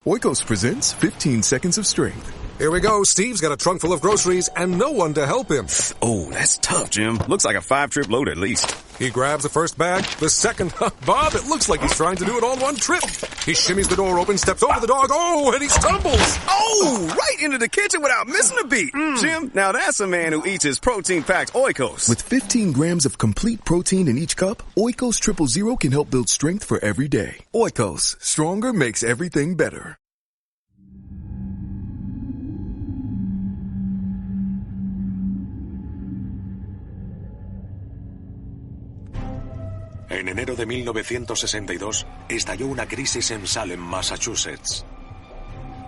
Oikos presents 15 Seconds of Strength. Here we go. Steve's got a trunk full of groceries and no one to help him. Oh, that's tough, Jim. Looks like a 5-trip load at least. He grabs the first bag, the second. Bob, it looks like he's trying to do it all in one trip. He shimmies the door open, steps over the dog. Oh, and he stumbles. Oh, right into the kitchen without missing a beat. Jim, now that's a man who eats his protein-packed Oikos. With 15 grams of complete protein in each cup, Oikos Triple Zero can help build strength for every day. Oikos, stronger makes everything better. En enero de 1962, estalló una crisis en Salem, Massachusetts.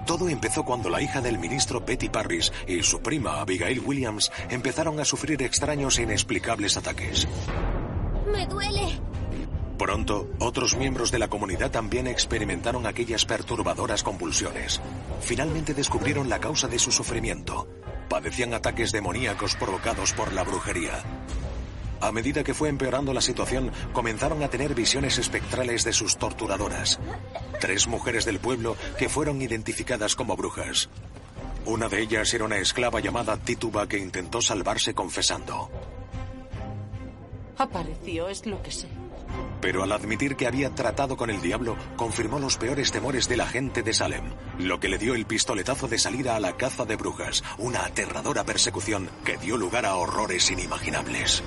Todo empezó cuando la hija del ministro Betty Parris y su prima Abigail Williams empezaron a sufrir extraños e inexplicables ataques. ¡Me duele! Pronto, otros miembros de la comunidad también experimentaron aquellas perturbadoras convulsiones. Finalmente descubrieron la causa de su sufrimiento. Padecían ataques demoníacos provocados por la brujería. A medida que fue empeorando la situación, comenzaron a tener visiones espectrales de sus torturadoras. 3 mujeres del pueblo que fueron identificadas como brujas. Una de ellas era una esclava llamada Tituba que intentó salvarse confesando. Apareció, es lo que sé. Pero al admitir que había tratado con el diablo, confirmó los peores temores de la gente de Salem, lo que le dio el pistoletazo de salida a la caza de brujas, una aterradora persecución que dio lugar a horrores inimaginables.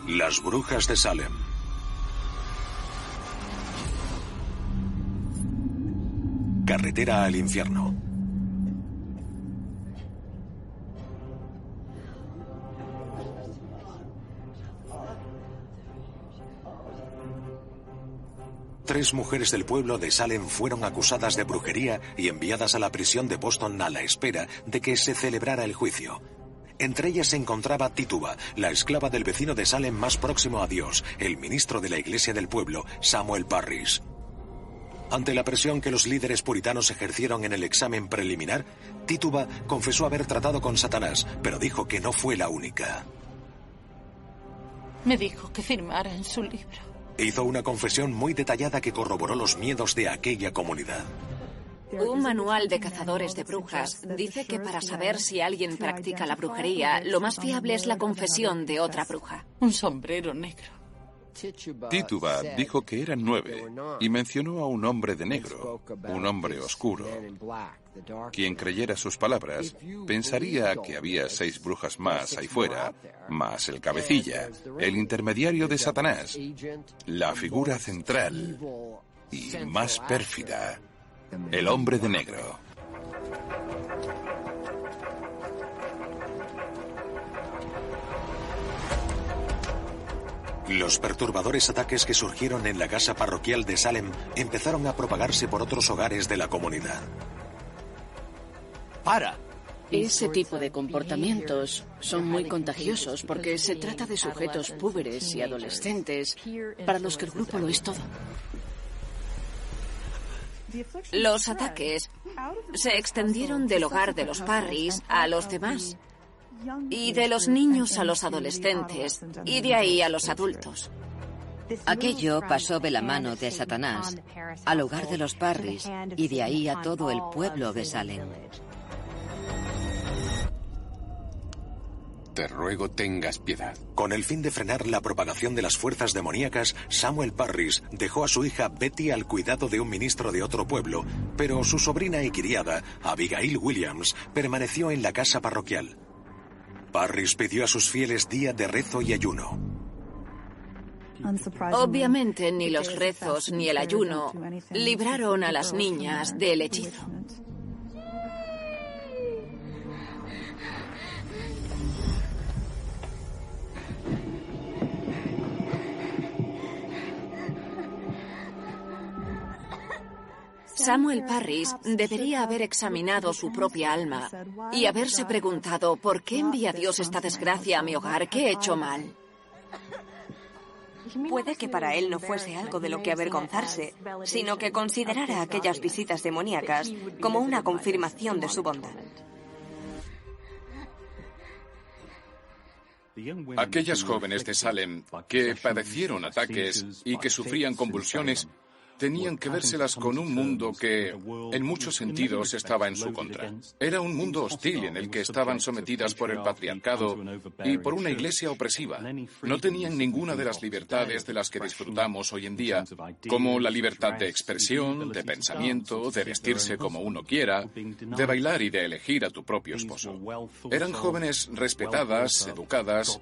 Las brujas de Salem. Carretera al infierno. Tres mujeres del pueblo de Salem fueron acusadas de brujería y enviadas a la prisión de Boston a la espera de que se celebrara el juicio. Entre ellas se encontraba Tituba, la esclava del vecino de Salem más próximo a Dios, el ministro de la iglesia del pueblo, Samuel Parris. Ante la presión que los líderes puritanos ejercieron en el examen preliminar, Tituba confesó haber tratado con Satanás, pero dijo que no fue la única. Me dijo que firmara en su libro. Hizo una confesión muy detallada que corroboró los miedos de aquella comunidad. Un manual de cazadores de brujas dice que para saber si alguien practica la brujería, lo más fiable es la confesión de otra bruja. Un sombrero negro. Tituba dijo que eran 9 y mencionó a un hombre de negro, un hombre oscuro. Quien creyera sus palabras pensaría que había 6 brujas más ahí fuera, más el cabecilla, el intermediario de Satanás, la figura central y más pérfida, el hombre de negro. Los perturbadores ataques que surgieron en la casa parroquial de Salem empezaron a propagarse por otros hogares de la comunidad. ¡Para! Ese tipo de comportamientos son muy contagiosos porque se trata de sujetos púberes y adolescentes para los que el grupo lo es todo. Los ataques se extendieron del hogar de los Parris a los demás, y de los niños a los adolescentes, y de ahí a los adultos. Aquello pasó de la mano de Satanás al hogar de los Parris y de ahí a todo el pueblo de Salem. Te ruego tengas piedad. Con el fin de frenar la propagación de las fuerzas demoníacas, Samuel Parris dejó a su hija Betty al cuidado de un ministro de otro pueblo, pero su sobrina y criada, Abigail Williams, permaneció en la casa parroquial. Parris pidió a sus fieles día de rezo y ayuno. Obviamente ni los rezos ni el ayuno libraron a las niñas del hechizo. Samuel Parris debería haber examinado su propia alma y haberse preguntado ¿por qué envía Dios esta desgracia a mi hogar? ¿Qué he hecho mal? Puede que para él no fuese algo de lo que avergonzarse, sino que considerara aquellas visitas demoníacas como una confirmación de su bondad. Aquellas jóvenes de Salem que padecieron ataques y que sufrían convulsiones tenían que vérselas con un mundo que, en muchos sentidos, estaba en su contra. Era un mundo hostil en el que estaban sometidas por el patriarcado y por una iglesia opresiva. No tenían ninguna de las libertades de las que disfrutamos hoy en día, como la libertad de expresión, de pensamiento, de vestirse como uno quiera, de bailar y de elegir a tu propio esposo. Eran jóvenes respetadas, educadas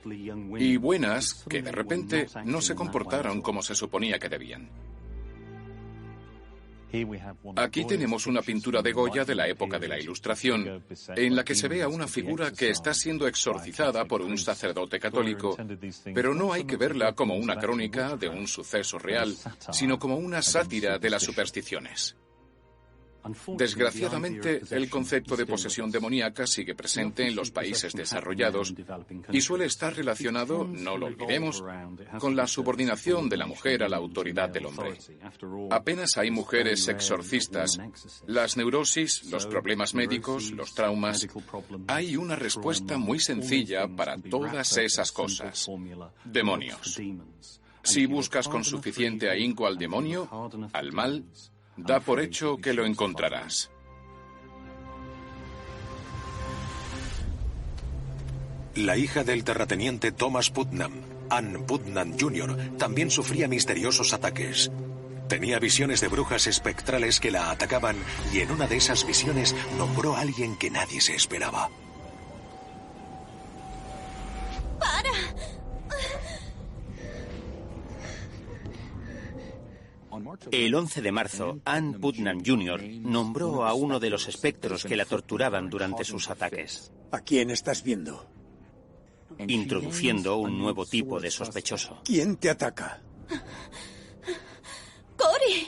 y buenas que de repente no se comportaron como se suponía que debían. Aquí tenemos una pintura de Goya de la época de la Ilustración, en la que se ve a una figura que está siendo exorcizada por un sacerdote católico, pero no hay que verla como una crónica de un suceso real, sino como una sátira de las supersticiones. Desgraciadamente, el concepto de posesión demoníaca sigue presente en los países desarrollados y suele estar relacionado, no lo olvidemos, con la subordinación de la mujer a la autoridad del hombre. Apenas hay mujeres exorcistas. Las neurosis, los problemas médicos, los traumas. Hay una respuesta muy sencilla para todas esas cosas. Demonios. Si buscas con suficiente ahínco al demonio, al mal, da por hecho que lo encontrarás. La hija del terrateniente Thomas Putnam, Ann Putnam Jr., también sufría misteriosos ataques. Tenía visiones de brujas espectrales que la atacaban y en una de esas visiones nombró a alguien que nadie se esperaba. ¡Para! El 11 de marzo, Ann Putnam Jr. nombró a uno de los espectros que la torturaban durante sus ataques. ¿A quién estás viendo? Introduciendo un nuevo tipo de sospechoso. ¿Quién te ataca? ¡Corey!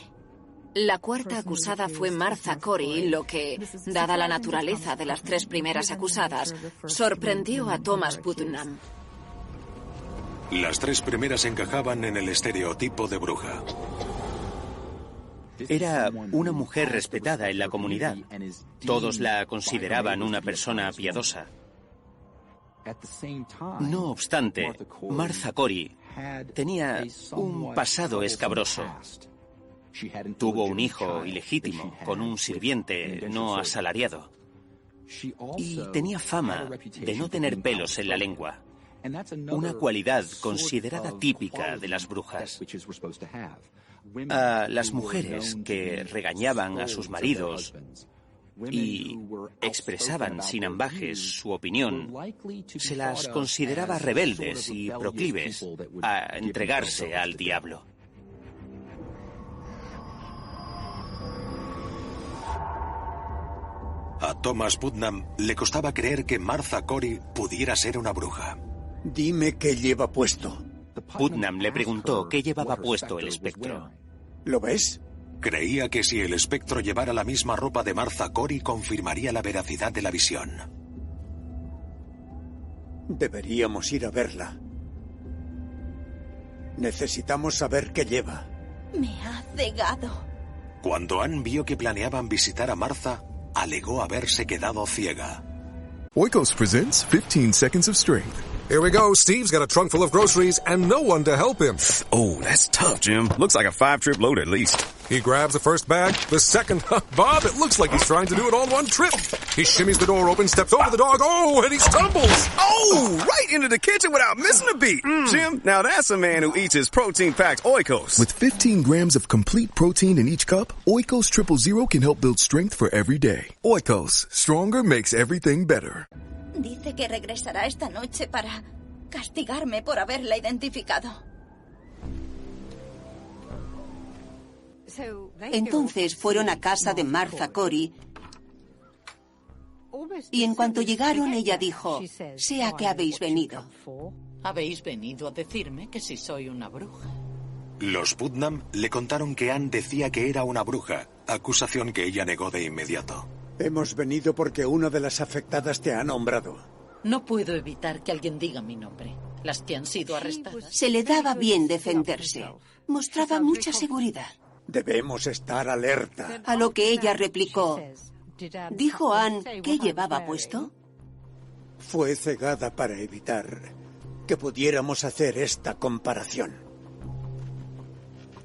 La cuarta acusada fue Martha Corey, lo que, dada la naturaleza de las tres primeras acusadas, sorprendió a Thomas Putnam. Las tres primeras encajaban en el estereotipo de bruja. Era una mujer respetada en la comunidad. Todos la consideraban una persona piadosa. No obstante, Martha Corey tenía un pasado escabroso. Tuvo un hijo ilegítimo con un sirviente no asalariado. Y tenía fama de no tener pelos en la lengua. Una cualidad considerada típica de las brujas. A las mujeres que regañaban a sus maridos y expresaban sin ambajes su opinión, se las consideraba rebeldes y proclives a entregarse al diablo. A Thomas Putnam le costaba creer que Martha Corey pudiera ser una bruja. Dime qué lleva puesto. Putnam le preguntó qué llevaba puesto el espectro. ¿Lo ves? Creía que si el espectro llevara la misma ropa de Martha Corey, confirmaría la veracidad de la visión. Deberíamos ir a verla. Necesitamos saber qué lleva. Me ha cegado. Cuando Ann vio que planeaban visitar a Martha, alegó haberse quedado ciega. Oikos presents 15 Seconds of Strength. Here we go. Steve's got a trunk full of groceries and no one to help him. Oh, that's tough, Jim. Looks like a 5-trip load at least. He grabs the first bag, the second. Bob, it looks like he's trying to do it all in one trip. He shimmies the door open, steps over the dog. Oh, and he stumbles. Oh, right into the kitchen without missing a beat. Jim, now that's a man who eats his protein-packed Oikos. With 15 grams of complete protein in each cup, Oikos Triple Zero can help build strength for every day. Oikos, stronger makes everything better. Dice que regresará esta noche para castigarme por haberla identificado. Entonces fueron a casa de Martha Corey y en cuanto llegaron ella dijo, sé a qué habéis venido. Habéis venido a decirme que si soy una bruja. Los Putnam le contaron que Ann decía que era una bruja, acusación que ella negó de inmediato. Hemos venido porque una de las afectadas te ha nombrado. No puedo evitar que alguien diga mi nombre. Las que han sido arrestadas. Se le daba bien defenderse. Mostraba mucha seguridad. Debemos estar alerta. A lo que ella replicó, ¿dijo Ann qué llevaba puesto? Fue cegada para evitar que pudiéramos hacer esta comparación.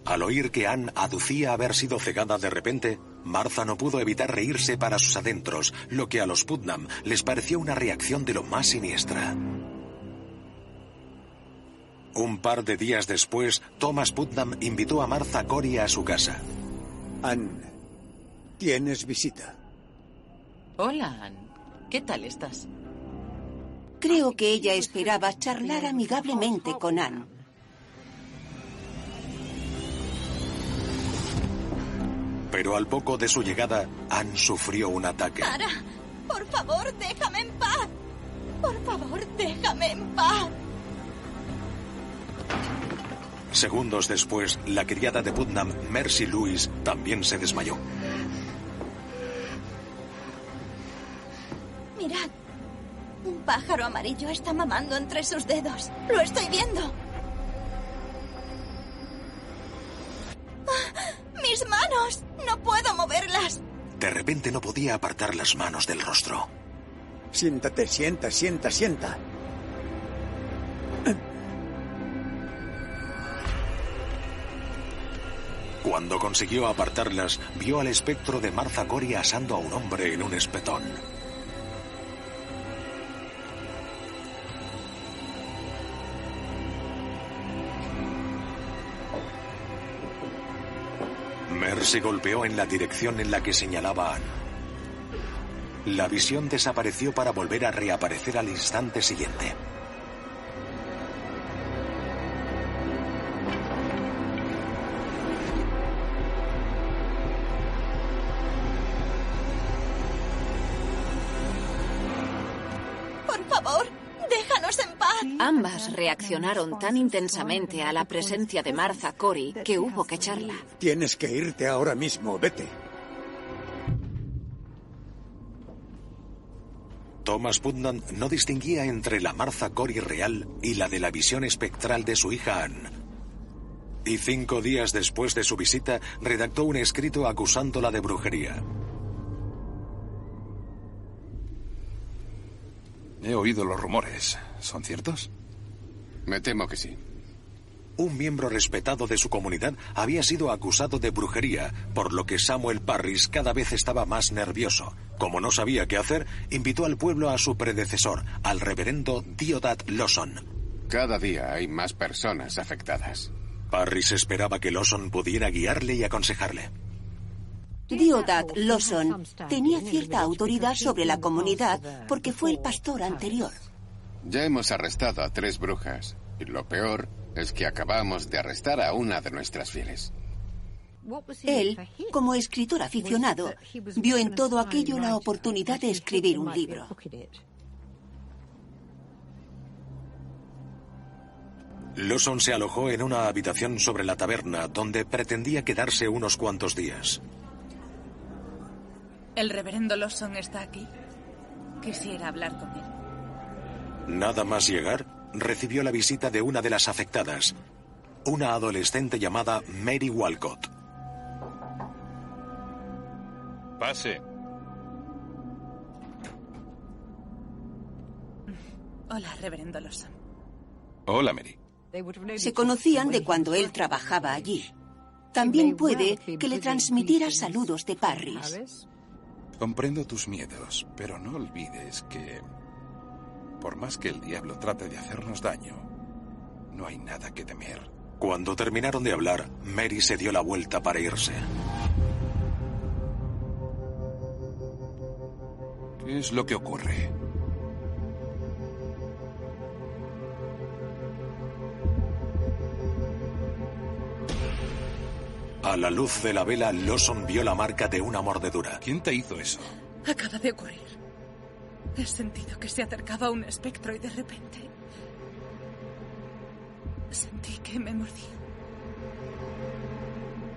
Al oír que Anne aducía haber sido cegada de repente, Martha no pudo evitar reírse para sus adentros, lo que a los Putnam les pareció una reacción de lo más siniestra. Un par de días después, Thomas Putnam invitó a Martha Corey a su casa. Anne, tienes visita. Hola, Anne. ¿Qué tal estás? Creo que ella esperaba charlar amigablemente con Anne. Pero al poco de su llegada, Anne sufrió un ataque. ¡Para! ¡Por favor, déjame en paz! ¡Por favor, déjame en paz! Segundos después, la criada de Putnam, Mercy Lewis, también se desmayó. Mirad. Un pájaro amarillo está mamando entre sus dedos. ¡Lo estoy viendo! ¡Ah! ¡Mis manos! ¡No puedo moverlas! De repente no podía apartar las manos del rostro. Siéntate, sienta. Cuando consiguió apartarlas, vio al espectro de Martha Corey asando a un hombre en un espetón. Mercy golpeó en la dirección en la que señalaba Anne. La visión desapareció para volver a reaparecer al instante siguiente. ¡Por favor, déjanos en paz! Ambas reaccionaron tan intensamente a la presencia de Martha Corey que hubo que echarla. Tienes que irte ahora mismo, vete. Thomas Putnam no distinguía entre la Martha Corey real y la de la visión espectral de su hija Anne. Y 5 días después de su visita, redactó un escrito acusándola de brujería. He oído los rumores. ¿Son ciertos? Me temo que sí. Un miembro respetado de su comunidad había sido acusado de brujería, por lo que Samuel Parris cada vez estaba más nervioso. Como no sabía qué hacer, invitó al pueblo a su predecesor, al reverendo Deodat Lawson. Cada día hay más personas afectadas. Parris esperaba que Lawson pudiera guiarle y aconsejarle. Deodat Lawson tenía cierta autoridad sobre la comunidad porque fue el pastor anterior. Ya hemos arrestado a 3 brujas. Y lo peor es que acabamos de arrestar a una de nuestras fieles. Él, como escritor aficionado, vio en todo aquello la oportunidad de escribir un libro. Lawson se alojó en una habitación sobre la taberna, donde pretendía quedarse unos cuantos días. El reverendo Lawson está aquí. Quisiera hablar con él. Nada más llegar, recibió la visita de una de las afectadas, una adolescente llamada Mary Walcott. Pase. Hola, reverendo Lawson. Hola, Mary. Se conocían de cuando él trabajaba allí. También puede que le transmitiera saludos de Parris. Comprendo tus miedos, pero no olvides que, por más que el diablo trate de hacernos daño, no hay nada que temer. Cuando terminaron de hablar, Mary se dio la vuelta para irse. ¿Qué es lo que ocurre? A la luz de la vela, Lawson vio la marca de una mordedura. ¿Quién te hizo eso? Acaba de ocurrir. He sentido que se acercaba un espectro y de repente sentí que me mordía.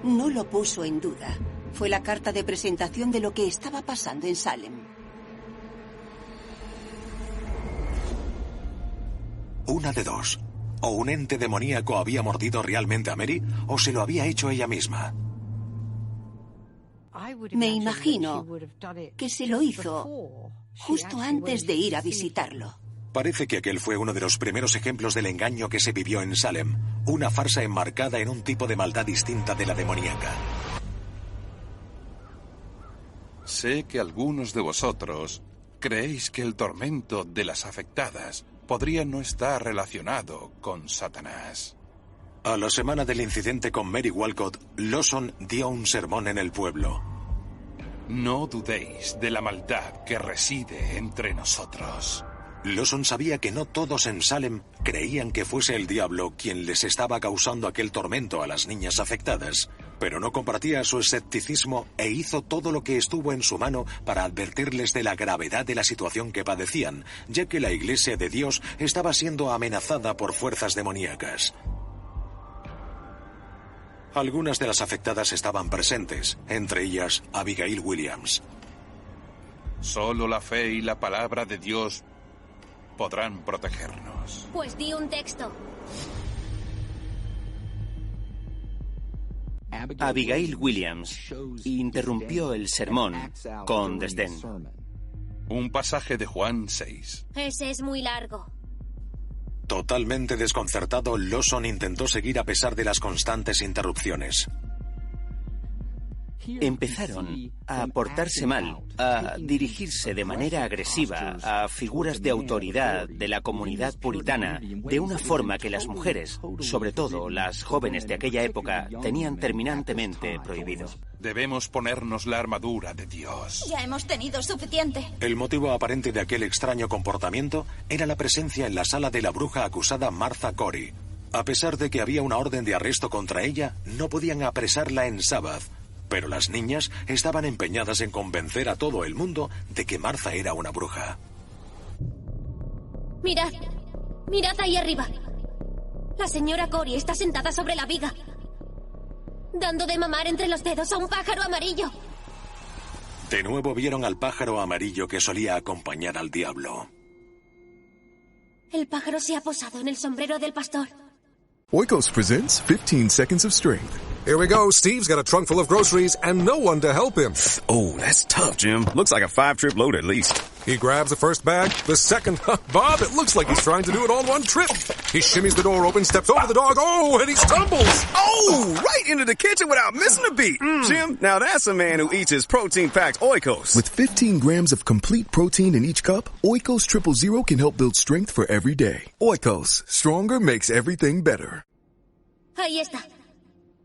No lo puso en duda. Fue la carta de presentación de lo que estaba pasando en Salem. Una de dos. O un ente demoníaco había mordido realmente a Mary, o se lo había hecho ella misma. Me imagino que se lo hizo justo antes de ir a visitarlo. Parece que aquel fue uno de los primeros ejemplos del engaño que se vivió en Salem, una farsa enmarcada en un tipo de maldad distinta de la demoníaca. Sé que algunos de vosotros creéis que el tormento de las afectadas podría no estar relacionado con Satanás. A la semana del incidente con Mary Walcott, Lawson dio un sermón en el pueblo. No dudéis de la maldad que reside entre nosotros. Lawson sabía que no todos en Salem creían que fuese el diablo quien les estaba causando aquel tormento a las niñas afectadas, pero no compartía su escepticismo e hizo todo lo que estuvo en su mano para advertirles de la gravedad de la situación que padecían, ya que la Iglesia de Dios estaba siendo amenazada por fuerzas demoníacas. Algunas de las afectadas estaban presentes, entre ellas Abigail Williams. Solo la fe y la palabra de Dios podrán protegernos. Pues di un texto. Abigail Williams interrumpió el sermón con desdén. Un pasaje de Juan 6. Ese es muy largo. Totalmente desconcertado, Lawson intentó seguir a pesar de las constantes interrupciones. Empezaron a portarse mal, a dirigirse de manera agresiva a figuras de autoridad de la comunidad puritana, de una forma que las mujeres, sobre todo las jóvenes de aquella época, tenían terminantemente prohibido. Debemos ponernos la armadura de Dios. Ya hemos tenido suficiente. El motivo aparente de aquel extraño comportamiento era la presencia en la sala de la bruja acusada Martha Corey. A pesar de que había una orden de arresto contra ella, no podían apresarla en Sabbath. Pero las niñas estaban empeñadas en convencer a todo el mundo de que Martha era una bruja. Mirad. Mirad ahí arriba. La señora Corey está sentada sobre la viga, dando de mamar entre los dedos a un pájaro amarillo. De nuevo vieron al pájaro amarillo que solía acompañar al diablo. El pájaro se ha posado en el sombrero del pastor. Oikos presents 15 Seconds of Strength. Here we go. Steve's got a trunk full of groceries and no one to help him. Oh, that's tough, Jim. Looks like a 5-trip load at least. He grabs the first bag, the second. Bob, it looks like he's trying to do it all in one trip. He shimmies the door open, steps over the dog. Oh, and he stumbles. Oh, right into the kitchen without missing a beat. Jim, now that's a man who eats his protein-packed Oikos. With 15 grams of complete protein in each cup, Oikos Triple Zero can help build strength for every day. Oikos, stronger makes everything better. Ahí está.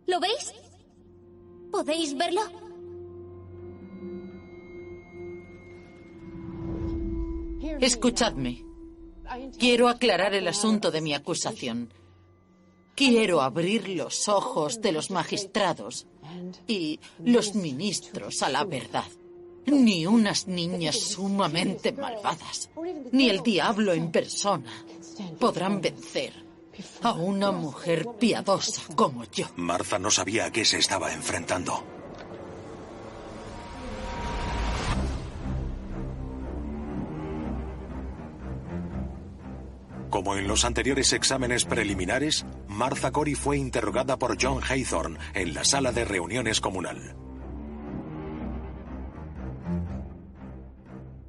¿Lo veis? ¿Podéis verlo? Escuchadme. Quiero aclarar el asunto de mi acusación. Quiero abrir los ojos de los magistrados y los ministros a la verdad. Ni unas niñas sumamente malvadas, ni el diablo en persona podrán vencer a una mujer piadosa como yo. Martha no sabía a qué se estaba enfrentando. Como en los anteriores exámenes preliminares, Martha Corey fue interrogada por John Haythorne en la sala de reuniones comunal.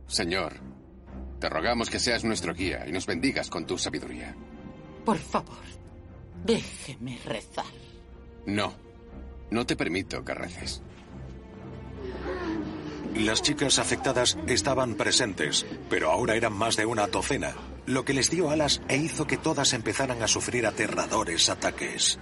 Señor, te rogamos que seas nuestro guía y nos bendigas con tu sabiduría. Por favor, déjeme rezar. No, no te permito que reces. Las chicas afectadas estaban presentes, pero ahora eran más de una docena, lo que les dio alas e hizo que todas empezaran a sufrir aterradores ataques.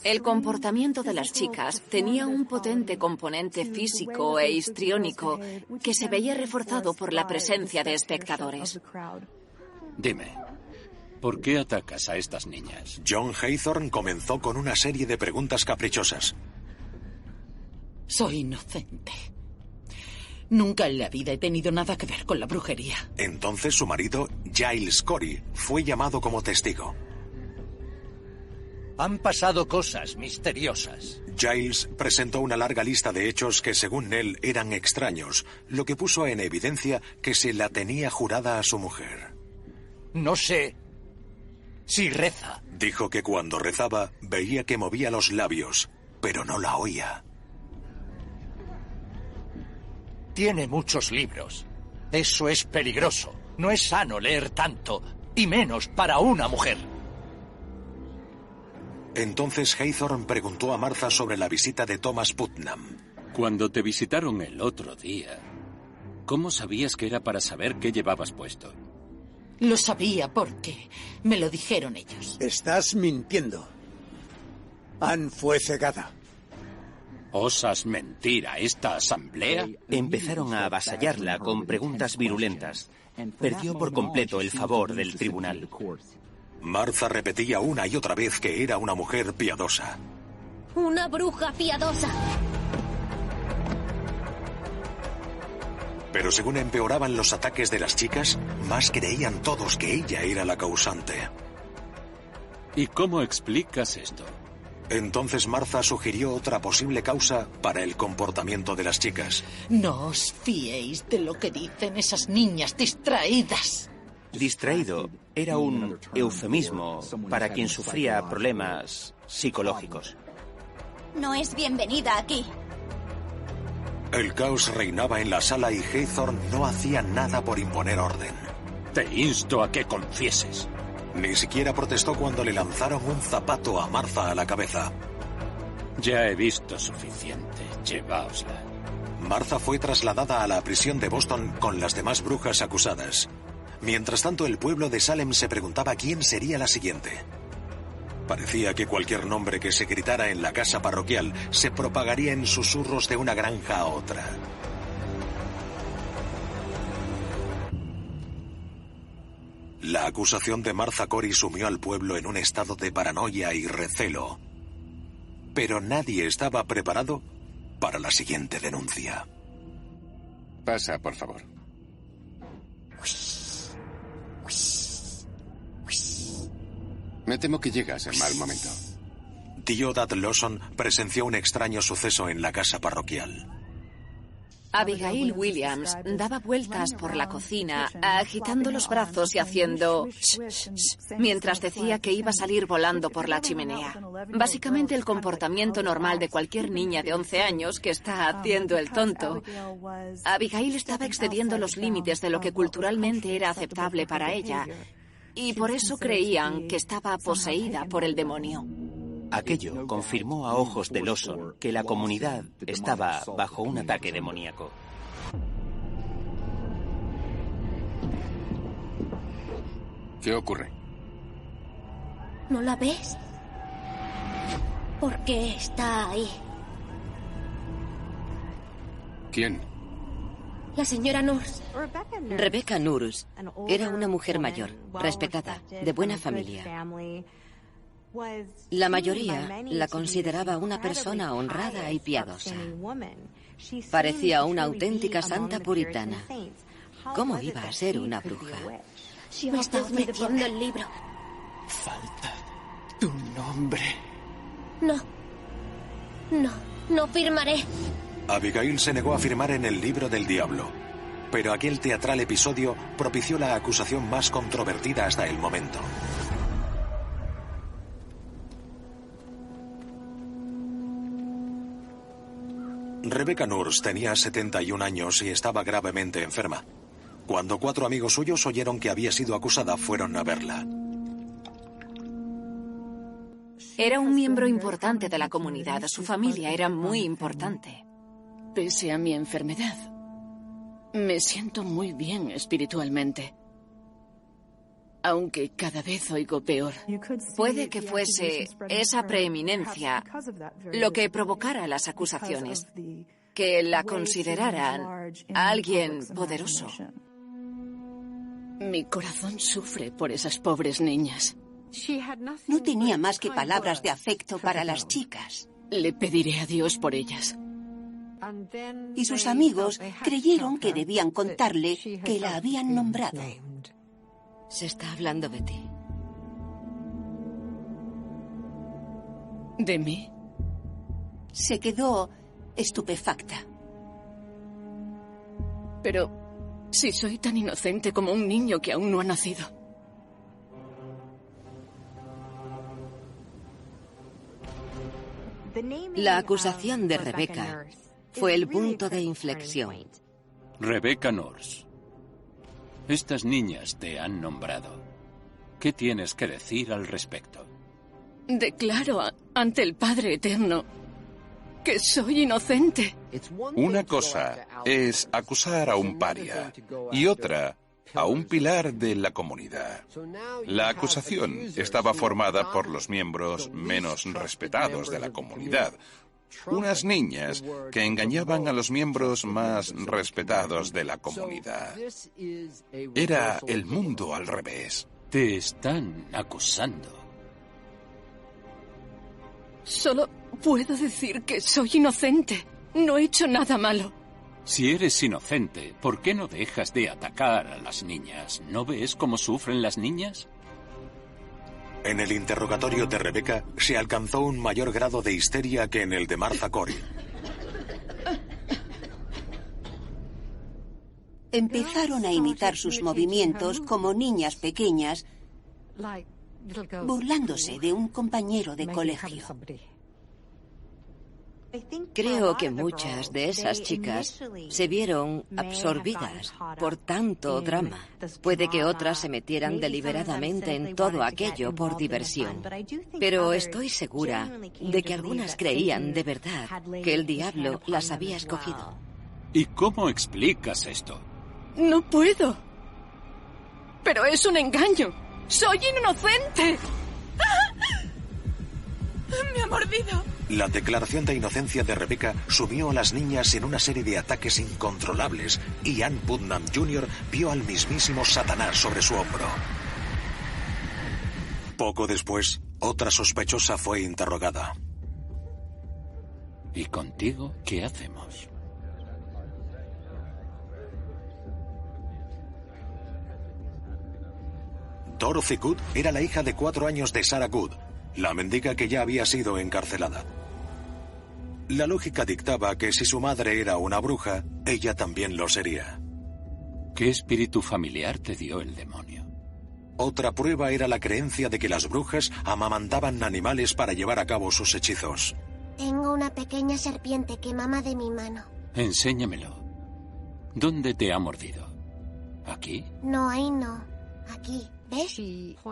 El comportamiento de las chicas tenía un potente componente físico e histriónico que se veía reforzado por la presencia de espectadores. Dime, ¿por qué atacas a estas niñas? John Haythorne comenzó con una serie de preguntas caprichosas. Soy inocente. Nunca en la vida he tenido nada que ver con la brujería. Entonces su marido, Giles Corey, fue llamado como testigo. Han pasado cosas misteriosas. Giles presentó una larga lista de hechos que, según él, eran extraños, lo que puso en evidencia que se la tenía jurada a su mujer. No sé si reza. Dijo que cuando rezaba veía que movía los labios, pero no la oía. Tiene muchos libros. Eso es peligroso. No es sano leer tanto, y menos para una mujer. Entonces Haythorne preguntó a Martha sobre la visita de Thomas Putnam. Cuando te visitaron el otro día, ¿cómo sabías que era para saber qué llevabas puesto? Lo sabía porque me lo dijeron ellos. Estás mintiendo. Anne fue cegada. ¿Osas mentir a esta asamblea? Empezaron a avasallarla con preguntas virulentas. Perdió por completo el favor del tribunal. Martha repetía una y otra vez que era una mujer piadosa. Una bruja piadosa. Pero según empeoraban los ataques de las chicas, más creían todos que ella era la causante. ¿Y cómo explicas esto? Entonces Martha sugirió otra posible causa para el comportamiento de las chicas. No os fiéis de lo que dicen esas niñas distraídas. Distraído era un eufemismo para quien sufría problemas psicológicos. No es bienvenida aquí. El caos reinaba en la sala y Haythorne no hacía nada por imponer orden. Te insto a que confieses. Ni siquiera protestó cuando le lanzaron un zapato a Martha a la cabeza. Ya he visto suficiente. Lleváosla. Martha fue trasladada a la prisión de Boston con las demás brujas acusadas. Mientras tanto, el pueblo de Salem se preguntaba quién sería la siguiente. Parecía que cualquier nombre que se gritara en la casa parroquial se propagaría en susurros de una granja a otra. La acusación de Martha Corey sumió al pueblo en un estado de paranoia y recelo. Pero nadie estaba preparado para la siguiente denuncia. Pasa, por favor. Me temo que llegas en mal momento. Theodad Lawson presenció un extraño suceso en la casa parroquial. Abigail Williams daba vueltas por la cocina, agitando los brazos y haciendo shh, shh, mientras decía que iba a salir volando por la chimenea. Básicamente el comportamiento normal de cualquier niña de 11 años que está haciendo el tonto. Abigail estaba excediendo los límites de lo que culturalmente era aceptable para ella, y por eso creían que estaba poseída por el demonio. Aquello confirmó a ojos de Lawson que la comunidad estaba bajo un ataque demoníaco. ¿Qué ocurre? ¿No la ves? ¿Por qué está ahí? ¿Quién? La señora Nurse. Rebecca Nurse era una mujer mayor, respetada, de buena familia. La mayoría la consideraba una persona honrada y piadosa. Parecía una auténtica santa puritana. ¿Cómo iba a ser una bruja? Me estás metiendo el libro. Falta tu nombre. No firmaré. Abigail se negó a firmar en el libro del diablo, pero aquel teatral episodio propició la acusación más controvertida hasta el momento. Rebecca Nurse tenía 71 años y estaba gravemente enferma. Cuando 4 amigos suyos oyeron que había sido acusada, fueron a verla. Era un miembro importante de la comunidad. Su familia era muy importante. Pese a mi enfermedad, me siento muy bien espiritualmente. Aunque cada vez oigo peor. Puede que fuese esa preeminencia lo que provocara las acusaciones, que la consideraran alguien poderoso. Mi corazón sufre por esas pobres niñas. No tenía más que palabras de afecto para las chicas. Le pediré a Dios por ellas. Y sus amigos creyeron que debían contarle que la habían nombrado. Se está hablando de ti. ¿De mí? Se quedó estupefacta. Pero si soy tan inocente como un niño que aún no ha nacido. La acusación de Rebecca fue el punto de inflexión. Rebecca Nurse, estas niñas te han nombrado. ¿Qué tienes que decir al respecto? Declaro ante el Padre Eterno que soy inocente. Una cosa es acusar a un paria y otra a un pilar de la comunidad. La acusación estaba formada por los miembros menos respetados de la comunidad. Unas niñas que engañaban a los miembros más respetados de la comunidad. Era el mundo al revés. Te están acusando. Solo puedo decir que soy inocente. No he hecho nada malo. Si eres inocente, ¿por qué no dejas de atacar a las niñas? ¿No ves cómo sufren las niñas? En el interrogatorio de Rebecca se alcanzó un mayor grado de histeria que en el de Martha Corey. Empezaron a imitar sus movimientos como niñas pequeñas, burlándose de un compañero de colegio. Creo que muchas de esas chicas se vieron absorbidas por tanto drama. Puede que otras se metieran deliberadamente en todo aquello por diversión. Pero estoy segura de que algunas creían de verdad que el diablo las había escogido. ¿Y cómo explicas esto? No puedo. Pero es un engaño. ¡Soy inocente! ¡Me ha mordido! La declaración de inocencia de Rebecca sumió a las niñas en una serie de ataques incontrolables y Ann Putnam Jr. vio al mismísimo Satanás sobre su hombro. Poco después, otra sospechosa fue interrogada. ¿Y contigo qué hacemos? Dorothy Good era la hija de 4 años de Sarah Good, la mendiga que ya había sido encarcelada. La lógica dictaba que si su madre era una bruja, ella también lo sería. ¿Qué espíritu familiar te dio el demonio? Otra prueba era la creencia de que las brujas amamantaban animales para llevar a cabo sus hechizos. Tengo una pequeña serpiente que mama de mi mano. Enséñamelo. ¿Dónde te ha mordido? ¿Aquí? No, ahí no. Aquí, ¿ves?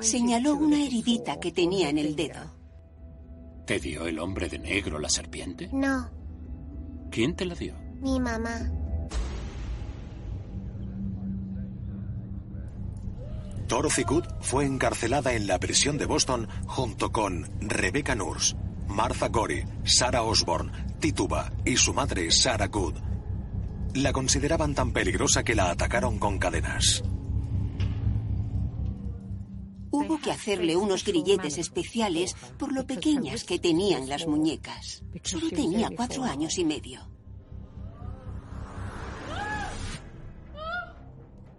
Señaló una heridita que tenía en el dedo. ¿Te dio el hombre de negro la serpiente? No. ¿Quién te la dio? Mi mamá. Dorothy Good fue encarcelada en la prisión de Boston junto con Rebecca Nurse, Martha Corey, Sarah Osborne, Tituba y su madre Sarah Good. La consideraban tan peligrosa que la atacaron con cadenas. Hubo que hacerle unos grilletes especiales por lo pequeñas que tenían las muñecas. Solo tenía 4 años y medio.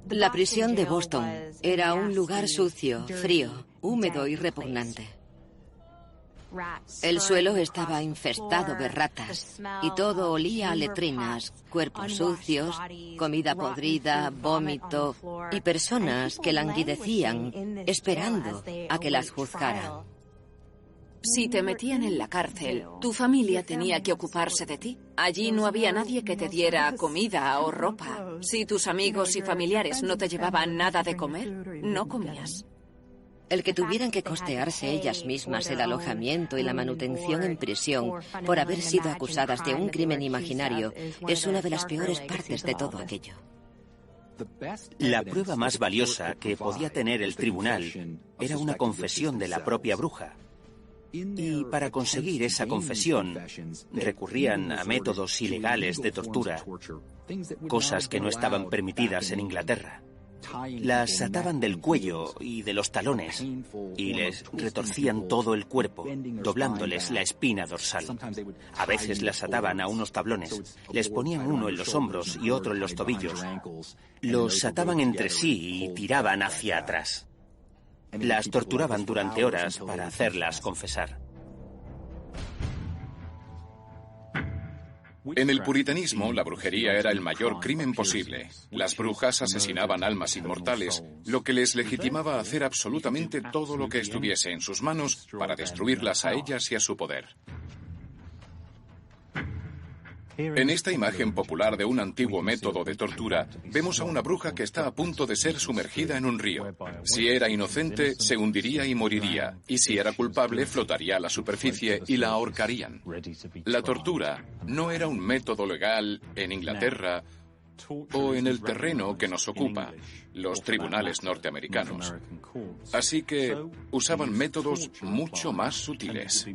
La prisión de Boston era un lugar sucio, frío, húmedo y repugnante. El suelo estaba infestado de ratas y todo olía a letrinas, cuerpos sucios, comida podrida, vómito y personas que languidecían esperando a que las juzgaran. Si te metían en la cárcel, tu familia tenía que ocuparse de ti. Allí no había nadie que te diera comida o ropa. Si tus amigos y familiares no te llevaban nada de comer, no comías. El que tuvieran que costearse ellas mismas el alojamiento y la manutención en prisión por haber sido acusadas de un crimen imaginario es una de las peores partes de todo aquello. La prueba más valiosa que podía tener el tribunal era una confesión de la propia bruja. Y para conseguir esa confesión recurrían a métodos ilegales de tortura, cosas que no estaban permitidas en Inglaterra. Las ataban del cuello y de los talones y les retorcían todo el cuerpo, doblándoles la espina dorsal. A veces las ataban a unos tablones, les ponían uno en los hombros y otro en los tobillos. Los ataban entre sí y tiraban hacia atrás. Las torturaban durante horas para hacerlas confesar. En el puritanismo, la brujería era el mayor crimen posible. Las brujas asesinaban almas inmortales, lo que les legitimaba a hacer absolutamente todo lo que estuviese en sus manos para destruirlas a ellas y a su poder. En esta imagen popular de un antiguo método de tortura, vemos a una bruja que está a punto de ser sumergida en un río. Si era inocente, se hundiría y moriría, y si era culpable, flotaría a la superficie y la ahorcarían. La tortura no era un método legal en Inglaterra o en el terreno que nos ocupa, los tribunales norteamericanos. Así que usaban métodos mucho más sutiles.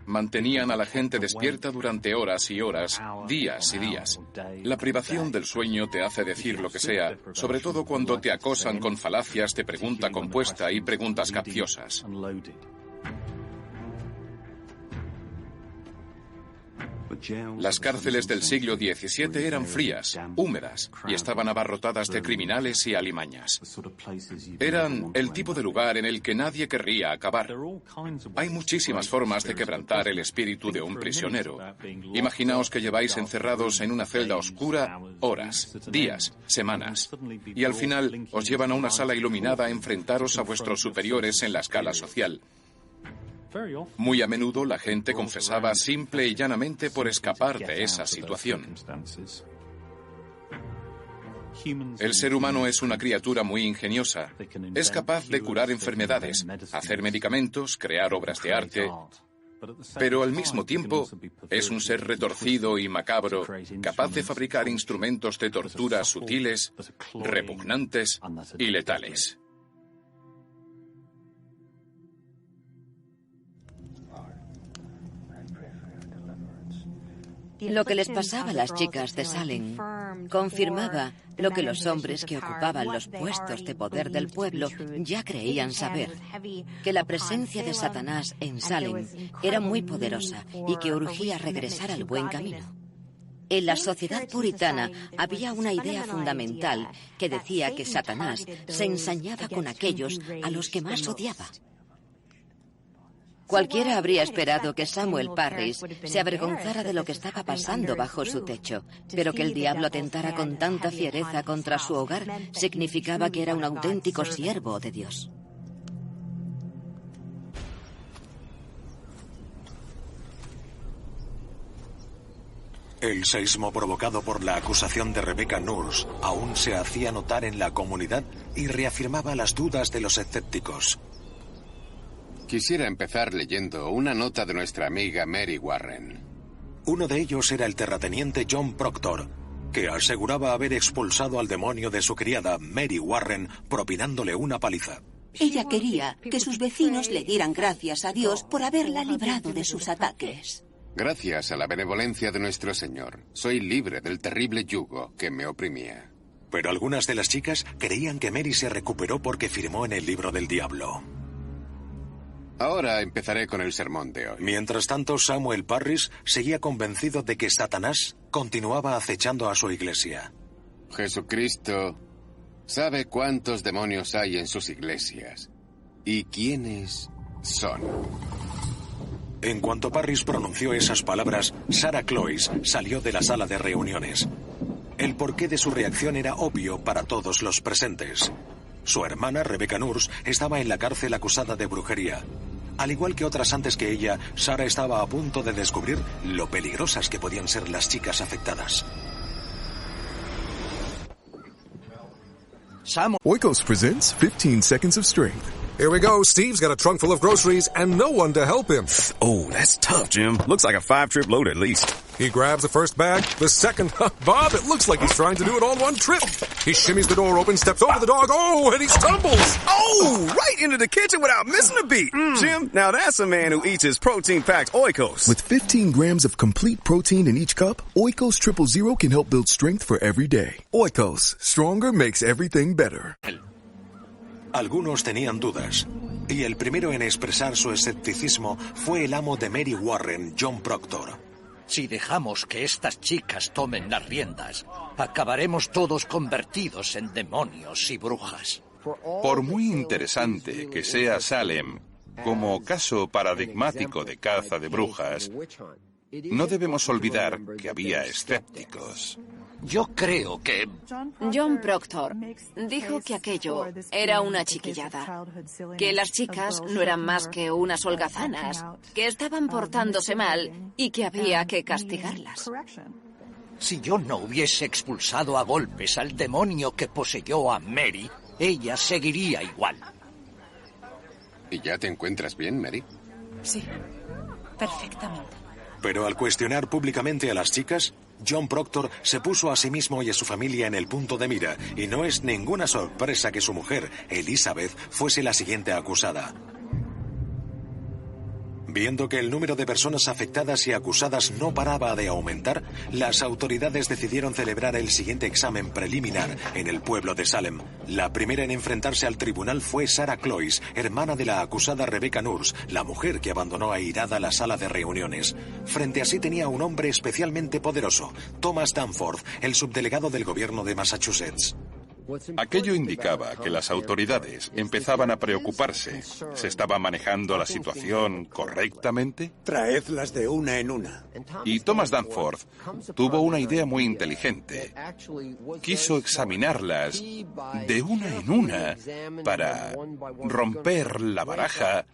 Mantenían a la gente despierta durante horas y horas, días y días. La privación del sueño te hace decir lo que sea, sobre todo cuando te acosan con falacias de pregunta compuesta y preguntas capciosas. Las cárceles del siglo XVII eran frías, húmedas y estaban abarrotadas de criminales y alimañas. Eran el tipo de lugar en el que nadie querría acabar. Hay muchísimas formas de quebrantar el espíritu de un prisionero. Imaginaos que lleváis encerrados en una celda oscura horas, días, semanas, y al final os llevan a una sala iluminada a enfrentaros a vuestros superiores en la escala social. Muy a menudo la gente confesaba simple y llanamente por escapar de esa situación. El ser humano es una criatura muy ingeniosa. Es capaz de curar enfermedades, hacer medicamentos, crear obras de arte, pero al mismo tiempo es un ser retorcido y macabro, capaz de fabricar instrumentos de tortura sutiles, repugnantes y letales. Lo que les pasaba a las chicas de Salem confirmaba lo que los hombres que ocupaban los puestos de poder del pueblo ya creían saber, que la presencia de Satanás en Salem era muy poderosa y que urgía regresar al buen camino. En la sociedad puritana había una idea fundamental que decía que Satanás se ensañaba con aquellos a los que más odiaba. Cualquiera habría esperado que Samuel Parris se avergonzara de lo que estaba pasando bajo su techo, pero que el diablo atentara con tanta fiereza contra su hogar significaba que era un auténtico siervo de Dios. El seísmo provocado por la acusación de Rebecca Nurse aún se hacía notar en la comunidad y reafirmaba las dudas de los escépticos. Quisiera empezar leyendo una nota de nuestra amiga Mary Warren. Uno de ellos era el terrateniente John Proctor, que aseguraba haber expulsado al demonio de su criada Mary Warren propinándole una paliza. Ella quería que sus vecinos le dieran gracias a Dios por haberla librado de sus ataques. Gracias a la benevolencia de nuestro Señor, soy libre del terrible yugo que me oprimía. Pero algunas de las chicas creían que Mary se recuperó porque firmó en el libro del diablo. Ahora empezaré con el sermón de hoy. Mientras tanto, Samuel Parris seguía convencido de que Satanás continuaba acechando a su iglesia. Jesucristo sabe cuántos demonios hay en sus iglesias y quiénes son. En cuanto Parris pronunció esas palabras, Sarah Cloyes salió de la sala de reuniones. El porqué de su reacción era obvio para todos los presentes. Su hermana, Rebecca Nurse, estaba en la cárcel acusada de brujería. Al igual que otras antes que ella, Sarah estaba a punto de descubrir lo peligrosas que podían ser las chicas afectadas. Oikos presents 15 Seconds of Strength. Here we go. Steve's got a trunk full of groceries and no one to help him. Oh, that's tough, Jim. Looks like a 5-trip load at least. He grabs the first bag, the second. Bob, it looks like he's trying to do it all in one trip. He shimmies the door open, steps over the dog. Oh, and he stumbles. Oh, right into the kitchen without missing a beat. Jim, now that's a man who eats his protein-packed Oikos. With 15 grams of complete protein in each cup, Oikos Triple Zero can help build strength for every day. Oikos, stronger makes everything better. Algunos tenían dudas, y el primero en expresar su escepticismo fue el amo de Mary Warren, John Proctor. Si dejamos que estas chicas tomen las riendas, acabaremos todos convertidos en demonios y brujas. Por muy interesante que sea Salem como caso paradigmático de caza de brujas, No debemos olvidar que había escépticos. Yo creo que... John Proctor dijo que aquello era una chiquillada, que las chicas no eran más que unas holgazanas, que estaban portándose mal y que había que castigarlas. Si yo no hubiese expulsado a golpes al demonio que poseyó a Mary, ella seguiría igual. ¿Y ya te encuentras bien, Mary? Sí, perfectamente. Pero al cuestionar públicamente a las chicas, John Proctor se puso a sí mismo y a su familia en el punto de mira, y no es ninguna sorpresa que su mujer, Elizabeth, fuese la siguiente acusada. Viendo que el número de personas afectadas y acusadas no paraba de aumentar, las autoridades decidieron celebrar el siguiente examen preliminar en el pueblo de Salem. La primera en enfrentarse al tribunal fue Sarah Cloyce, hermana de la acusada Rebecca Nurse, la mujer que abandonó airada la sala de reuniones. Frente a sí tenía un hombre especialmente poderoso, Thomas Danforth, el subdelegado del gobierno de Massachusetts. Aquello indicaba que las autoridades empezaban a preocuparse. ¿Se estaba manejando la situación correctamente? Traedlas de una en una. Y Thomas Danforth tuvo una idea muy inteligente. Quiso examinarlas de una en una para romper la baraja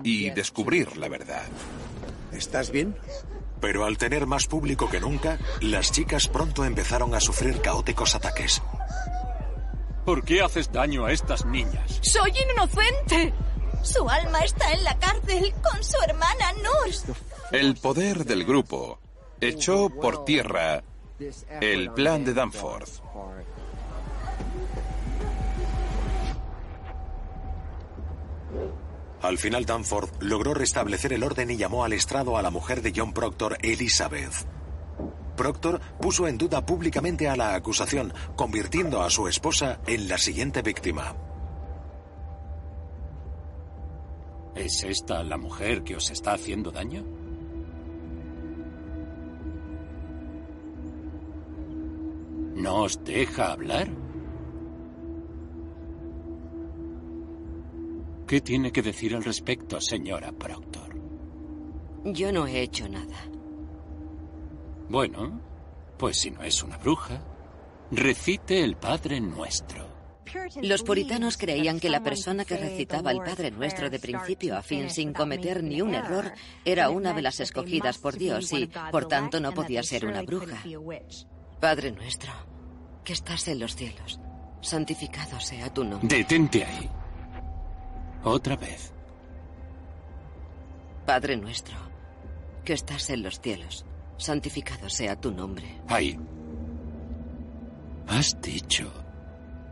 y descubrir la verdad. ¿Estás bien? Pero al tener más público que nunca, las chicas pronto empezaron a sufrir caóticos ataques. ¿Por qué haces daño a estas niñas? ¡Soy inocente! Su alma está en la cárcel con su hermana Nurse. El poder del grupo echó por tierra el plan de Danforth. Al final, Danforth logró restablecer el orden y llamó al estrado a la mujer de John Proctor, Elizabeth. Proctor puso en duda públicamente a la acusación, convirtiendo a su esposa en la siguiente víctima. ¿Es esta la mujer que os está haciendo daño? ¿No os deja hablar? ¿Qué tiene que decir al respecto, señora Proctor? Yo no he hecho nada. Bueno, pues si no es una bruja, recite el Padre Nuestro. Los puritanos creían que la persona que recitaba el Padre Nuestro de principio a fin sin cometer ni un error era una de las escogidas por Dios y, por tanto, no podía ser una bruja. Padre Nuestro, que estás en los cielos, santificado sea tu nombre. Detente ahí. Otra vez. Padre Nuestro, que estás en los cielos, santificado sea tu nombre. Ahí. Has dicho,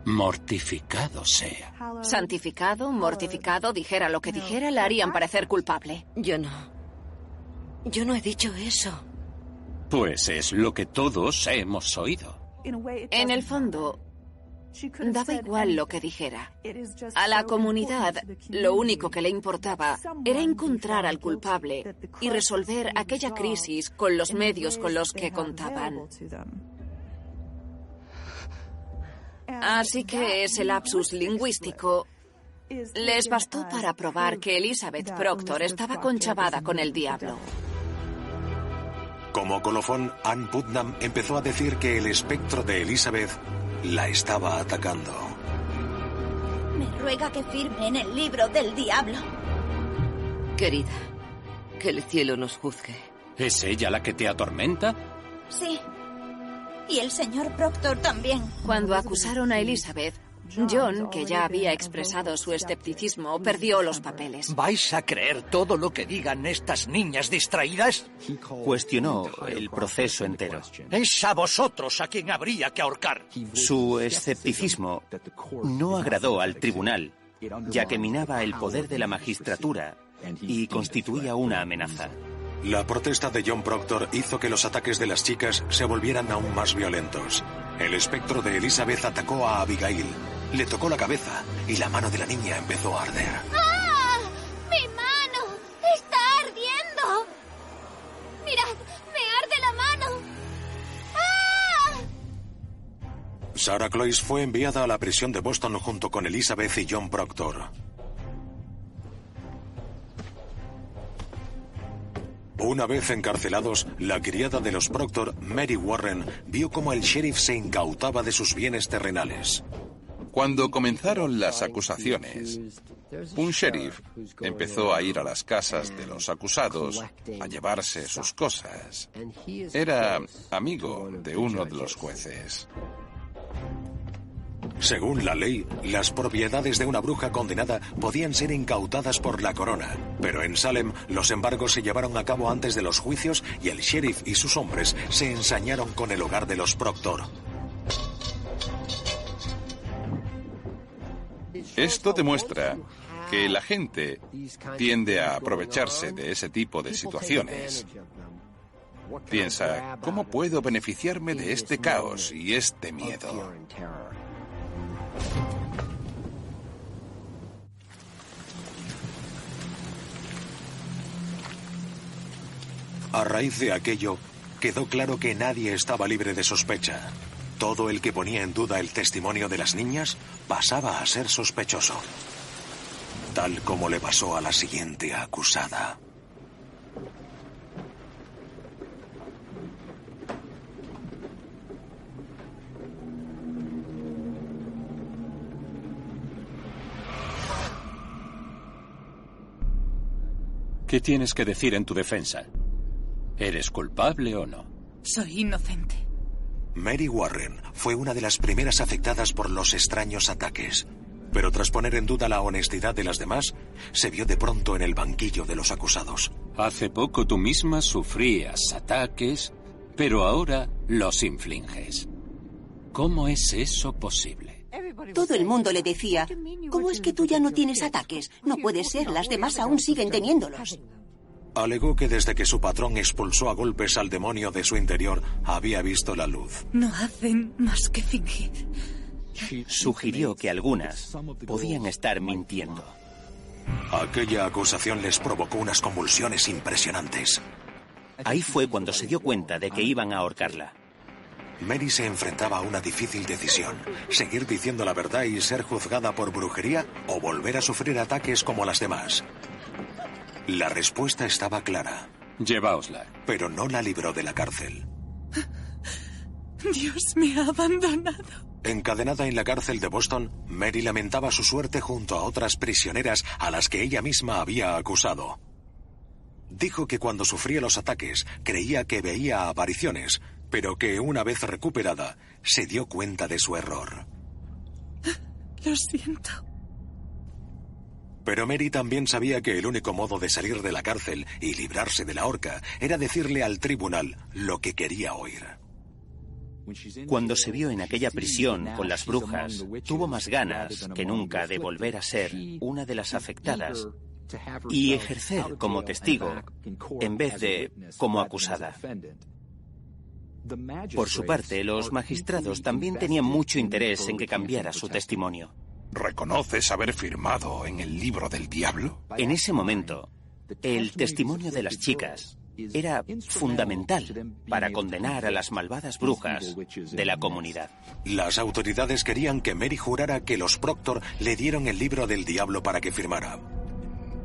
mortificado sea. Santificado, mortificado, dijera lo que dijera, la harían parecer culpable. Yo no he dicho eso. Pues es lo que todos hemos oído. En el fondo, daba igual lo que dijera. A la comunidad, lo único que le importaba era encontrar al culpable y resolver aquella crisis con los medios con los que contaban. Así que ese lapsus lingüístico les bastó para probar que Elizabeth Proctor estaba conchavada con el diablo. Como colofón, Ann Putnam empezó a decir que el espectro de Elizabeth la estaba atacando. Me ruega que firme en el libro del diablo. Querida, que el cielo nos juzgue. ¿Es ella la que te atormenta? Sí. Y el señor Proctor también. Cuando acusaron a Elizabeth, John, que ya había expresado su escepticismo, perdió los papeles. ¿Vais a creer todo lo que digan estas niñas distraídas? Cuestionó el proceso entero. Es a vosotros a quien habría que ahorcar. Su escepticismo no agradó al tribunal, ya que minaba el poder de la magistratura y constituía una amenaza. La protesta de John Proctor hizo que los ataques de las chicas se volvieran aún más violentos. El espectro de Elizabeth atacó a Abigail, le tocó la cabeza y la mano de la niña empezó a arder. ¡Ah! ¡Mi mano! ¡Está ardiendo! ¡Mirad! ¡Me arde la mano! ¡Ah! Sarah Cloyce fue enviada a la prisión de Boston junto con Elizabeth y John Proctor. Una vez encarcelados, la criada de los Proctor, Mary Warren, vio cómo el sheriff se incautaba de sus bienes terrenales. Cuando comenzaron las acusaciones, un sheriff empezó a ir a las casas de los acusados a llevarse sus cosas. Era amigo de uno de los jueces. Según la ley, las propiedades de una bruja condenada podían ser incautadas por la corona, pero en Salem los embargos se llevaron a cabo antes de los juicios y el sheriff y sus hombres se ensañaron con el hogar de los Proctor. Esto demuestra que la gente tiende a aprovecharse de ese tipo de situaciones. Piensa, ¿cómo puedo beneficiarme de este caos y este miedo? A raíz de aquello, quedó claro que nadie estaba libre de sospecha. Todo el que ponía en duda el testimonio de las niñas pasaba a ser sospechoso. Tal como le pasó a la siguiente acusada. ¿Qué tienes que decir en tu defensa? ¿Eres culpable o no? Soy inocente. Mary Warren fue una de las primeras afectadas por los extraños ataques, pero tras poner en duda la honestidad de las demás, se vio de pronto en el banquillo de los acusados. Hace poco tú misma sufrías ataques, pero ahora los infliges. ¿Cómo es eso posible? Todo el mundo le decía, ¿cómo es que tú ya no tienes ataques? No puede ser, las demás aún siguen teniéndolos. Alegó que desde que su patrón expulsó a golpes al demonio de su interior, había visto la luz. No hacen más que fingir. Sugirió que algunas podían estar mintiendo. Aquella acusación les provocó unas convulsiones impresionantes. Ahí fue cuando se dio cuenta de que iban a ahorcarla. Mary se enfrentaba a una difícil decisión: seguir diciendo la verdad y ser juzgada por brujería o volver a sufrir ataques como las demás. La respuesta estaba clara. Lleváosla. Pero no la libró de la cárcel. Dios me ha abandonado. Encadenada en la cárcel de Boston, Mary lamentaba su suerte junto a otras prisioneras a las que ella misma había acusado. Dijo que cuando sufría los ataques creía que veía apariciones, pero que una vez recuperada se dio cuenta de su error. Lo siento. Pero Mary también sabía que el único modo de salir de la cárcel y librarse de la horca era decirle al tribunal lo que quería oír. Cuando se vio en aquella prisión con las brujas, tuvo más ganas que nunca de volver a ser una de las afectadas y ejercer como testigo en vez de como acusada. Por su parte, los magistrados también tenían mucho interés en que cambiara su testimonio. ¿Reconoces haber firmado en el libro del diablo? En ese momento, el testimonio de las chicas era fundamental para condenar a las malvadas brujas de la comunidad. Las autoridades querían que Mary jurara que los Proctor le dieron el libro del diablo para que firmara.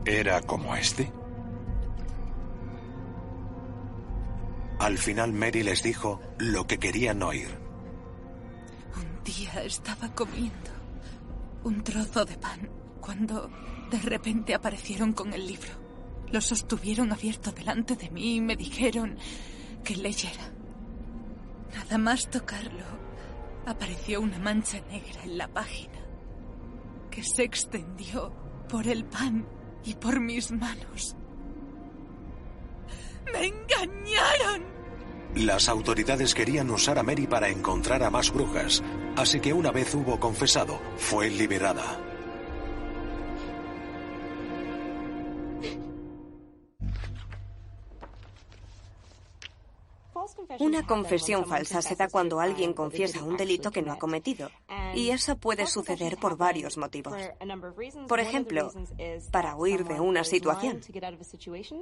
¿Era como este? Al final Mary les dijo lo que querían oír. Un día estaba comiendo un trozo de pan cuando de repente aparecieron con el libro. Lo sostuvieron abierto delante de mí y me dijeron que leyera. Nada más tocarlo, apareció una mancha negra en la página que se extendió por el pan y por mis manos. ¡Me engañaron! Las autoridades querían usar a Mary para encontrar a más brujas, así que una vez hubo confesado, fue liberada. Una confesión falsa se da cuando alguien confiesa un delito que no ha cometido, y eso puede suceder por varios motivos. Por ejemplo, para huir de una situación.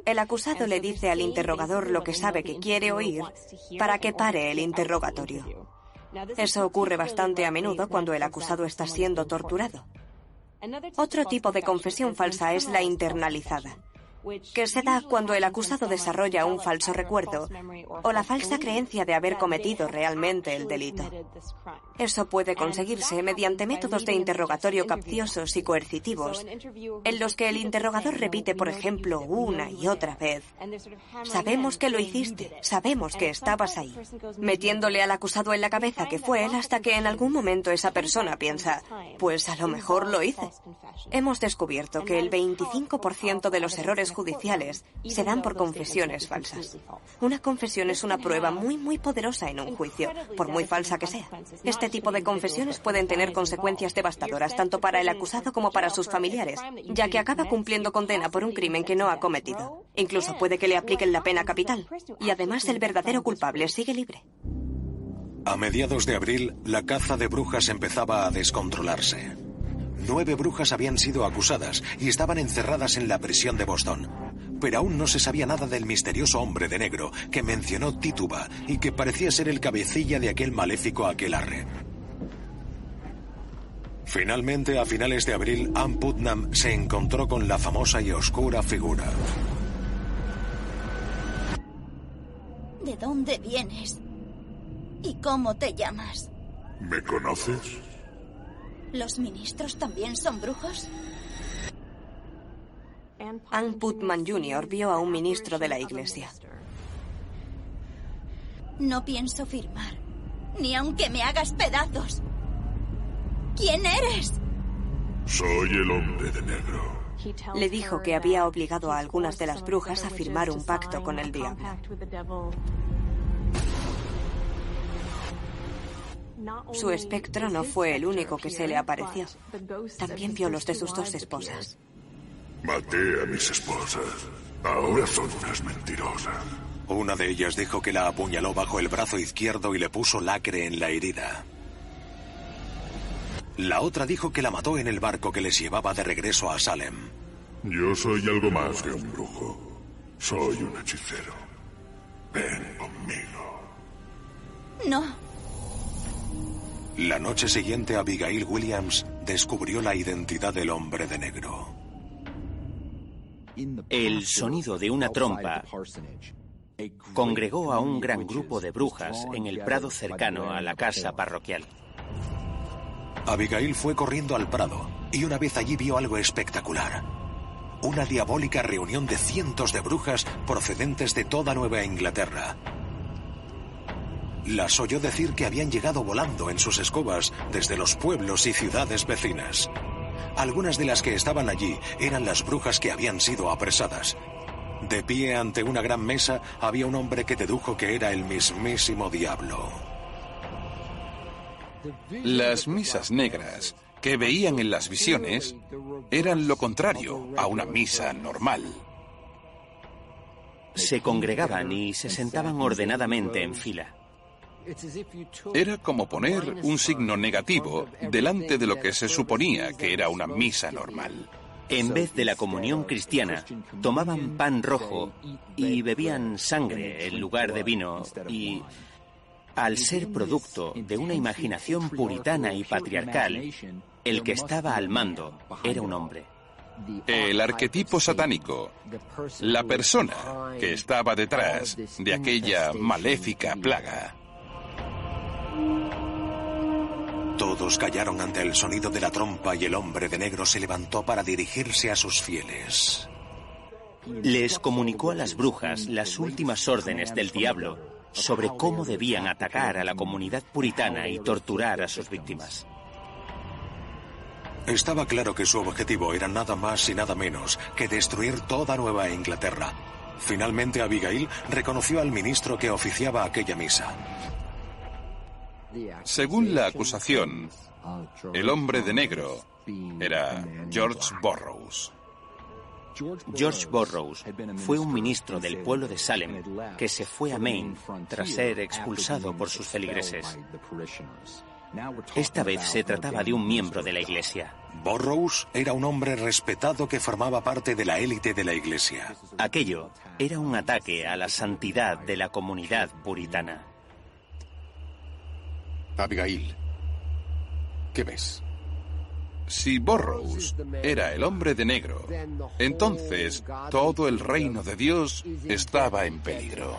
El acusado le dice al interrogador lo que sabe que quiere oír para que pare el interrogatorio. Eso ocurre bastante a menudo cuando el acusado está siendo torturado. Otro tipo de confesión falsa es la internalizada. que se da cuando el acusado desarrolla un falso recuerdo o la falsa creencia de haber cometido realmente el delito. Eso puede conseguirse mediante métodos de interrogatorio capciosos y coercitivos, en los que el interrogador repite, por ejemplo, una y otra vez: sabemos que lo hiciste, sabemos que estabas ahí, metiéndole al acusado en la cabeza que fue él hasta que en algún momento esa persona piensa: pues a lo mejor lo hice. Hemos descubierto que el 25% de los errores judiciales se dan por confesiones falsas. Una confesión es una prueba muy poderosa en un juicio, por muy falsa que sea. Este tipo de confesiones pueden tener consecuencias devastadoras tanto para el acusado como para sus familiares, ya que acaba cumpliendo condena por un crimen que no ha cometido. Incluso puede que le apliquen la pena capital. Y además el verdadero culpable sigue libre. A mediados de abril, la caza de brujas empezaba a descontrolarse. 9 brujas habían sido acusadas y estaban encerradas en la prisión de Boston. Pero aún no se sabía nada del misterioso hombre de negro que mencionó Tituba y que parecía ser el cabecilla de aquel maléfico aquelarre. Finalmente, a finales de abril, Ann Putnam se encontró con la famosa y oscura figura. ¿De dónde vienes? ¿Y cómo te llamas? ¿Me conoces? ¿Los ministros también son brujos? Ann Putnam Jr. vio a un ministro de la iglesia. No pienso firmar, ni aunque me hagas pedazos. ¿Quién eres? Soy el hombre de negro. Le dijo que había obligado a algunas de las brujas a firmar un pacto con el diablo. Su espectro no fue el único que se le apareció. También vio los de sus 2 esposas. Maté a mis esposas. Ahora son unas mentirosas. Una de ellas dijo que la apuñaló bajo el brazo izquierdo y le puso lacre en la herida. La otra dijo que la mató en el barco que les llevaba de regreso a Salem. Yo soy algo más que un brujo. Soy un hechicero. Ven conmigo. No. La noche siguiente, Abigail Williams descubrió la identidad del hombre de negro. El sonido de una trompa congregó a un gran grupo de brujas en el prado cercano a la casa parroquial. Abigail fue corriendo al prado y una vez allí vio algo espectacular. Una diabólica reunión de cientos de brujas procedentes de toda Nueva Inglaterra. Las oyó decir que habían llegado volando en sus escobas desde los pueblos y ciudades vecinas. Algunas de las que estaban allí eran las brujas que habían sido apresadas. De pie ante una gran mesa había un hombre que dedujo que era el mismísimo diablo. Las misas negras que veían en las visiones eran lo contrario a una misa normal. Se congregaban y se sentaban ordenadamente en fila. Era como poner un signo negativo delante de lo que se suponía que era una misa normal. En vez de la comunión cristiana, tomaban pan rojo y bebían sangre en lugar de vino y, al ser producto de una imaginación puritana y patriarcal, el que estaba al mando era un hombre. El arquetipo satánico, la persona que estaba detrás de aquella maléfica plaga. Todos callaron ante el sonido de la trompa y el hombre de negro se levantó para dirigirse a sus fieles. Les comunicó a las brujas las últimas órdenes del diablo sobre cómo debían atacar a la comunidad puritana y torturar a sus víctimas. Estaba claro que su objetivo era nada más y nada menos que destruir toda Nueva Inglaterra. Finalmente, Abigail reconoció al ministro que oficiaba aquella misa. Según la acusación, el hombre de negro era George Burroughs. George Burroughs fue un ministro del pueblo de Salem que se fue a Maine tras ser expulsado por sus feligreses. Esta vez se trataba de un miembro de la iglesia. Burroughs era un hombre respetado que formaba parte de la élite de la iglesia. Aquello era un ataque a la santidad de la comunidad puritana. Abigail, ¿qué ves? Si Burroughs era el hombre de negro, entonces todo el reino de Dios estaba en peligro.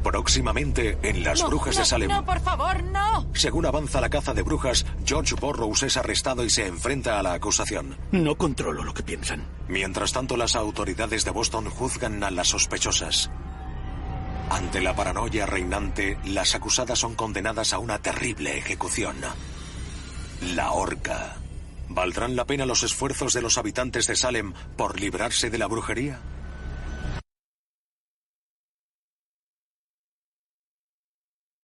Próximamente, en Las Brujas de Salem. ¡No, por favor, no! Según avanza la caza de brujas, George Burroughs es arrestado y se enfrenta a la acusación. No controlo lo que piensan. Mientras tanto, las autoridades de Boston juzgan a las sospechosas. Ante la paranoia reinante, las acusadas son condenadas a una terrible ejecución. La horca. ¿Valdrán la pena los esfuerzos de los habitantes de Salem por librarse de la brujería?